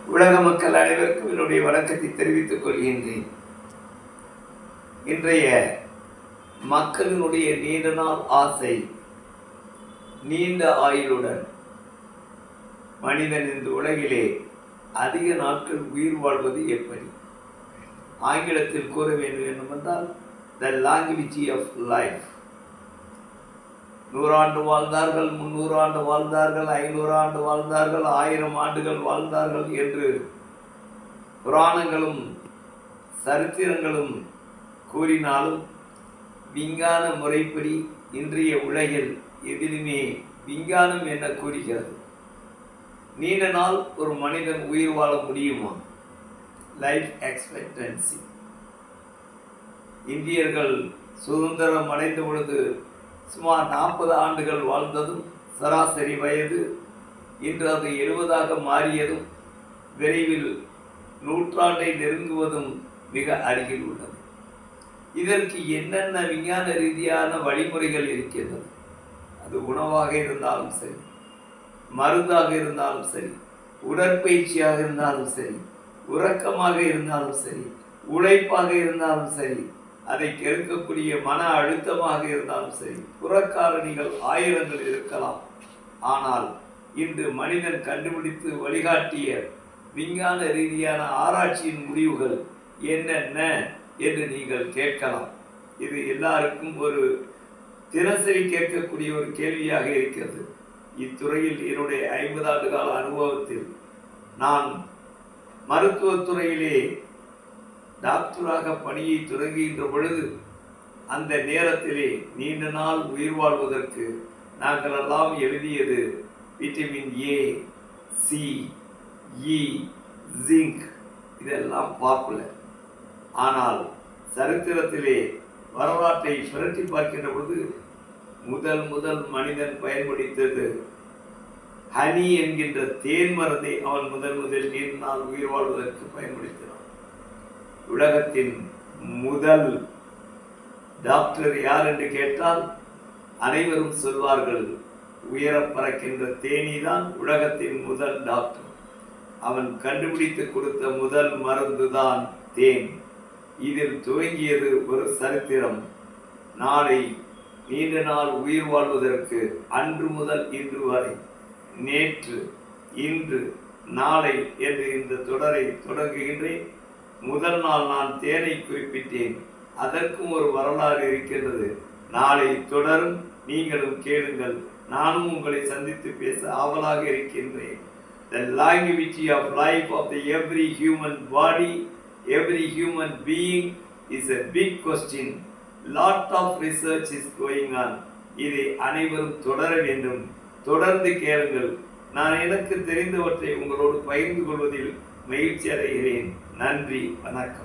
உலக மக்கள் அனைவருக்கும் என்னுடைய வணக்கத்தை தெரிவித்துக் கொள்கின்றேன். இன்றைய மக்களினுடைய நீண்ட நாள் ஆசை நீண்ட ஆயுளுடன் மனிதன் இந்த உலகிலே அதிக நாட்கள் உயிர் வாழ்வது எப்படி? ஆங்கிலத்தில் கூற வேண்டும் என்னவென்றால் த லாங்குவேஜ் ஆஃப் லைஃப். 100 ஆண்டு வாழ்ந்தார்கள், 300 ஆண்டு வாழ்ந்தார்கள், 500 ஆண்டு வாழ்ந்தார்கள், 1000 ஆண்டுகள் வாழ்ந்தார்கள் என்று புராணங்களும் சரித்திரங்களும் கூறினாலும் விஞ்ஞான முறைப்படி இன்றைய உலகில் எதிலுமே விஞ்ஞானம் என்ன கூறுகிறது? நீண்ட நாள் ஒரு மனிதன் உயிர் வாழ முடியுமா? Life expectancy. இந்தியர்கள் சுதந்திரம் அடைந்த பொழுது சுமார் 40 ஆண்டுகள் வாழ்ந்ததும் சராசரி வயது இன்று அது 70ஆக மாறியதும் விரைவில் 100 நெருங்குவதும் மிக அருகில் உள்ளது. இதற்கு என்னென்ன விஞ்ஞான ரீதியான வழிமுறைகள் இருக்கிறது? அது உணவாக இருந்தாலும் சரி, மருந்தாக இருந்தாலும் சரி, உடற்பயிற்சியாக இருந்தாலும் சரி, உறக்கமாக இருந்தாலும் சரி, உழைப்பாக இருந்தாலும் சரி, அதை கெடுக்கக்கூடிய மன அழுத்தமாக இருந்தாலும் சரி, புறக்காரணிகள் 1000 இருக்கலாம். ஆனால் இன்று மனிதன் கண்டுபிடித்து வழிகாட்டிய விஞ்ஞான ரீதியான ஆராய்ச்சியின் முடிவுகள் என்னென்ன என்று நீங்கள் கேட்கலாம். இது எல்லாருக்கும் ஒரு தினசரி கேட்கக்கூடிய ஒரு கேள்வியாக இருக்கிறது. இத்துறையில் என்னுடைய 50 ஆண்டு கால அனுபவத்தில் நான் மருத்துவத்துறையிலே டாக்டராக பணியை தொடங்குகின்ற பொழுது அந்த நேரத்திலே நீண்ட நாள் உயிர் வாழ்வதற்கு நாங்கள் எல்லாம் எழுதியது vitamin A, C, E, zinc, இதெல்லாம் பாப்புலர். ஆனால் சரித்திரத்திலே வரலாற்றை சுரட்டி பார்க்கின்ற பொழுது முதல் மனிதன் பயன்படுத்தது ஹனி என்கின்ற தேன் மருந்தை அவன் முதல் நீண்ட நாள் உயிர் வாழ்வதற்கு பயன்படுத்தினான். உலகத்தின் முதல் டாக்டர் யார் என்று கேட்டால் அனைவரும் சொல்வார்கள், உயர பறக்கின்ற தேனீதான் உலகத்தின் முதல் டாக்டர். அவன் கண்டுபிடித்து கொடுத்த முதல் மருந்து தான் தேன். இதில் துவங்கியது ஒரு சரித்திரம். நாளை நீண்ட நாள் உயிர் வாழ்வதற்கு அன்று முதல் இன்று வரை, நேற்று, இன்று, நாளை என்று இந்த தொடரை தொடங்குகின்றேன். முதல் நாள் நான் தேனை குறிப்பிட்டேன். அதற்கும் ஒரு வரலாறு இருக்கின்றது. நாளை தொடரும். நீங்களும் கேளுங்கள். நானும் உங்களை சந்தித்து பேச ஆவலாக இருக்கின்றேன். The language of life of the every human body, every human being is a big question. Lot of research is going on. இதை அனைவரும் தொடர வேண்டும். தொடர்ந்து கேளுங்கள். நான் எனக்கு தெரிந்தவற்றை உங்களோடு பகிர்ந்து கொள்வதில் மகிழ்ச்சி அடைகிறேன். நன்றி, வணக்கம்.